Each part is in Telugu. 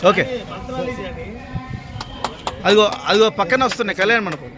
ఓకే, అదిగో అదిగో పక్కన వస్తున్నాయి కళ్యాణ మండపం.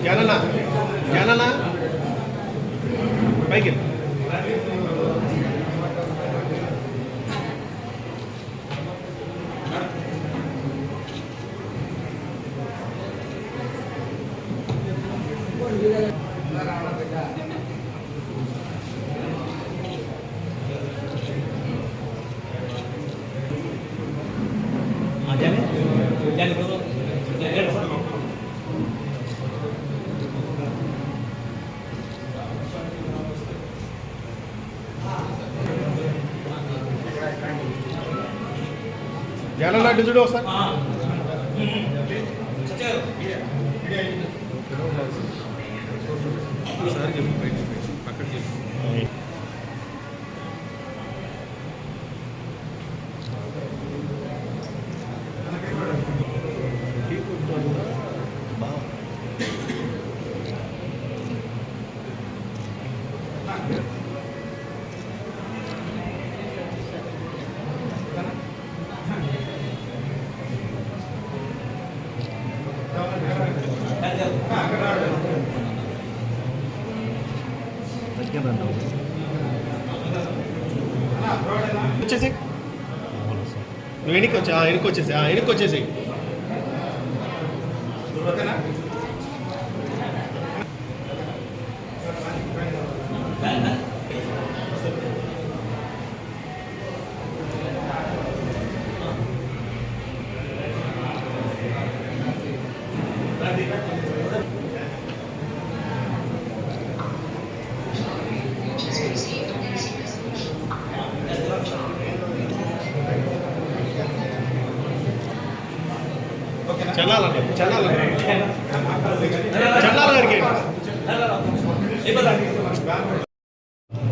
జాననా జాననా పైకి జాననా అడ్డు చూడు ఒకసారి. వచ్చేసి నువ్వు వెనక్కి వచ్చేసి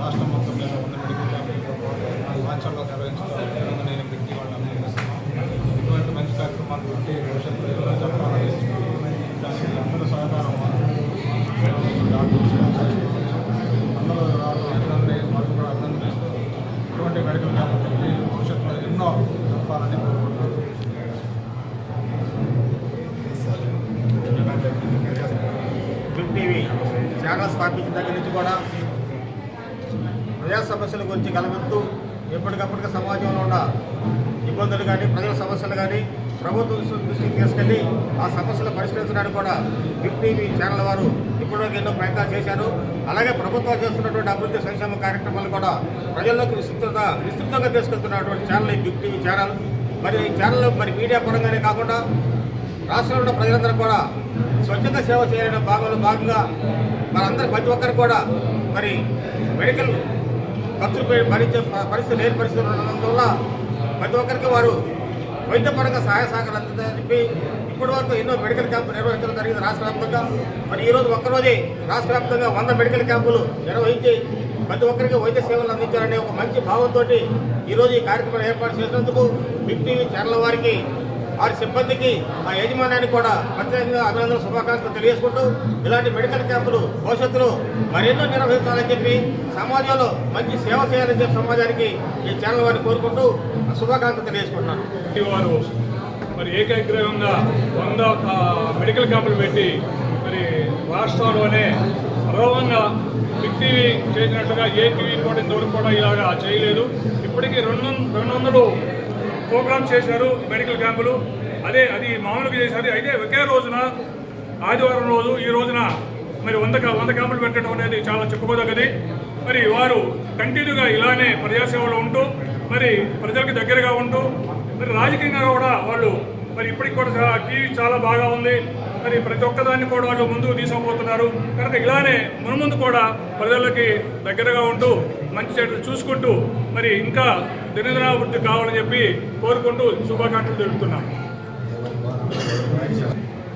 రాష్ట్రం మొత్తం మీద ఉన్న మెడికల్ క్యాంపులు రాష్ట్రంలో నిర్వహించడం నేను వ్యక్తి వాళ్ళని అభినందిస్తున్నాను. ఇటువంటి మంచి కార్యక్రమాలు పెట్టి భవిష్యత్తులో ఏదైనా చెప్పాలని దానికి అందరూ సహకారం అందరూ మాకు కూడా అభినందిస్తూ ఇటువంటి మెడికల్ క్యాంపులు పెట్టి భవిష్యత్తులో ఎన్నో చెప్పాలని కోరుకుంటున్నాను. బిగ్ టీవీ ఛానల్ స్థాపించిన దగ్గర నుంచి కూడా ప్రజా సమస్యల గురించి గలమెత్తు ఎప్పటికప్పటికి సమాజంలో ఉన్న ఇబ్బందులు కానీ ప్రజల సమస్యలు కానీ ప్రభుత్వం దృష్టికి తీసుకెళ్లి ఆ సమస్యలు పరిష్కరించడానికి కూడా బిగ్ టీవీ ఛానల్ వారు ఇప్పటివరకు ఎన్నో ప్రయత్నాలు చేశారు. అలాగే ప్రభుత్వాలు చేస్తున్నటువంటి అభివృద్ధి సంక్షేమ కార్యక్రమాలు కూడా ప్రజల్లోకి విస్తృతంగా తీసుకెళ్తున్నటువంటి ఛానల్ ఈ బిగ్ టీవీ ఛానల్. మరి ఈ ఛానల్ మరి మీడియా పరంగానే కాకుండా రాష్ట్రంలో ఉన్న ప్రజలందరూ కూడా స్వచ్ఛంద సేవ చేయాలనే భాగంగా మనందరూ ప్రతి ఒక్కరు కూడా మరి మెడికల్ ఖర్చులు భరించే పరిస్థితి లేని పరిస్థితులు ఉండడం వల్ల ప్రతి ఒక్కరికి వారు వైద్యపరంగా సహాయ సహకారాలు అందుతాయని చెప్పి ఇప్పటి వరకు ఎన్నో మెడికల్ క్యాంపులు నిర్వహించడం జరిగింది రాష్ట్ర వ్యాప్తంగా. మరి ఈరోజు ఒక్కరోజే రాష్ట్ర వ్యాప్తంగా 100 మెడికల్ క్యాంపులు నిర్వహించి ప్రతి ఒక్కరికి వైద్య సేవలు అందించాలనే ఒక మంచి భావంతో ఈరోజు ఈ కార్యక్రమం ఏర్పాటు చేసినందుకు బిగ్ టీవీ ఛానల్ వారికి, వారి సిబ్బందికి, ఆ యాజమాన్యానికి కూడా ప్రత్యేకంగా అభినందనలు శుభాకాంక్షలు తెలియజేసుకుంటూ ఇలాంటి మెడికల్ క్యాంపులు భవిష్యత్తులో మరెన్నో నిర్వహించాలని చెప్పి సమాజంలో మంచి సేవ చేయాలని చెప్పి సమాజానికి ఈ ఛానల్ వారిని కోరుకుంటూ శుభాకాంక్షలు తెలియజేసుకుంటున్నాను. వారు మరి ఏకగ్రీవంగా 100 మెడికల్ క్యాంపులు పెట్టి మరి రాష్ట్రంలోనే ప్రథమంగా బిగ్ టీవీ చేసినట్టుగా ఏ టీవీ కూడా ఇంతవరకు కూడా ఇలాగా చేయలేదు. ఇప్పటికీ 200 ప్రోగ్రామ్ చేశారు మెడికల్ క్యాంపులు. అది మామూలుగా చేశారు. అయితే ఒకే రోజున ఆదివారం రోజు ఈ రోజున మరి 100 క్యాంపులు పెట్టడం అనేది చాలా చెప్పుకోదగ్గది. మరి వారు కంటిన్యూగా ఇలానే ప్రజాసేవలో ఉంటూ మరి ప్రజలకు దగ్గరగా ఉంటూ మరి రాజకీయంగా కూడా వాళ్ళు మరి ఇప్పటికి కూడా టీవీ చాలా బాగా ఉంది, మరి ప్రతి ఒక్కదాన్ని కూడా వాళ్ళు ముందుకు తీసుకుపోతున్నారు. కనుక ఇలానే మున్ముందు కూడా ప్రజలకి దగ్గరగా ఉంటూ మంచి చెడులు చూసుకుంటూ మరి ఇంకా దినదినాభివృద్ధి కావాలని చెప్పి కోరుకుంటూ శుభాకాంక్షలు తెలుపుతున్నాం.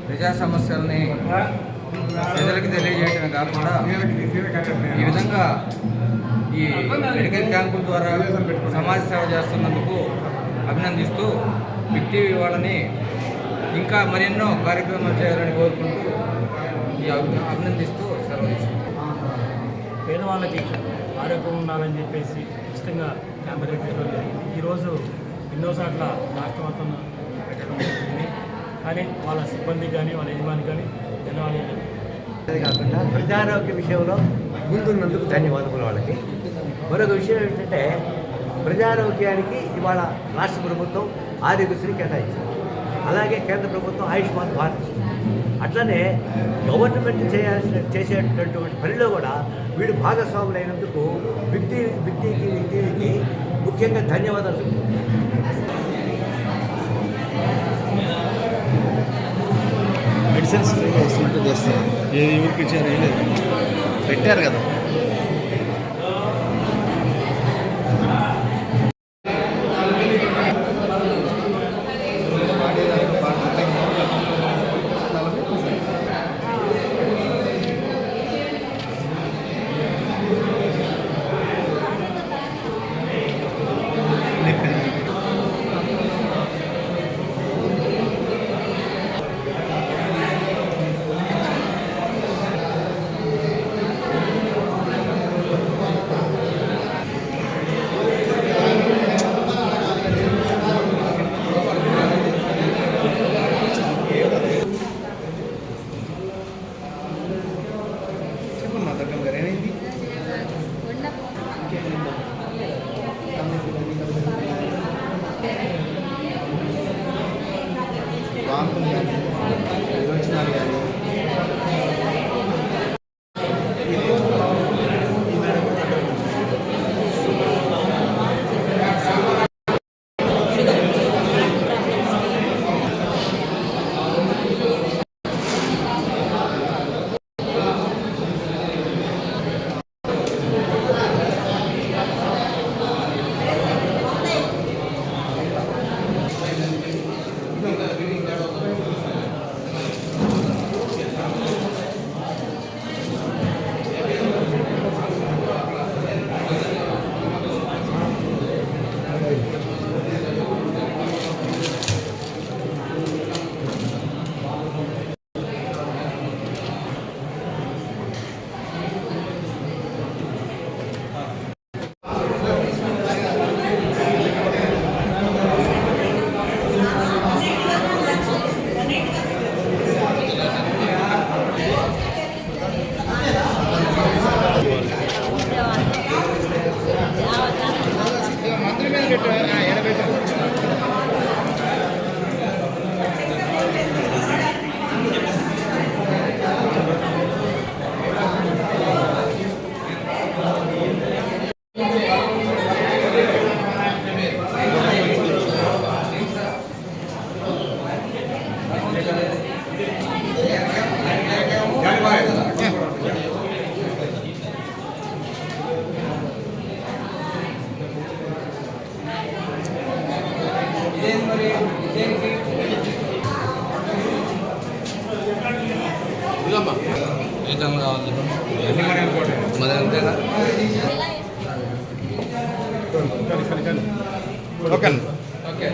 ప్రజా సమస్యల్ని ప్రజలకు తెలియజేయడమే కాకుండా ఈ విధంగా ఈ మెడికల్ క్యాంపుల ద్వారా సమాజ సేవ చేస్తున్నందుకు అభినందిస్తూ బిగ్ టీవీ వాళ్ళని ఇంకా మరెన్నో కార్యక్రమాలు చేయాలని కోరుకుంటూ అభినందిస్తూ సెలవు తీసుకుంటాం. పేదవాళ్ళకి ఆరోగ్యం ఉండాలని చెప్పేసి ఖచ్చితంగా క్యాంప్ పెట్టడం జరిగింది. ఈరోజు ఎన్నో సార్ల రాష్ట్రం మొత్తం పెట్టడం జరిగింది. కానీ వాళ్ళ సిబ్బంది కానీ వాళ్ళ యజమాని కానీ ధన్యవాదాలు. అది కాకుండా ప్రజారోగ్య విషయంలో ముందున్నందుకు ధన్యవాదములు వాళ్ళకి. మరొక విషయం ఏంటంటే ప్రజారోగ్యానికి ఇవాళ రాష్ట్ర ప్రభుత్వం ఆరోగ్యశ్రీ కేటాయించింది, అలాగే కేంద్ర ప్రభుత్వం ఆయుష్మాన్ భారత్. అట్లనే గవర్నమెంట్ చేసేటటువంటి పనిలో కూడా వీడు భాగస్వాములు అయినందుకు బిగ్ టీవీకి ముఖ్యంగా ధన్యవాదాలు. మెడిసిన్స్ ఫ్రీగా ఇస్తున్నట్టు చేస్తున్నారు. ఏది ఊరికి ఇచ్చారు, ఏం లేదు, పెట్టారు కదా. ఏం కావాలి మరి అంతేనా? ఓకే.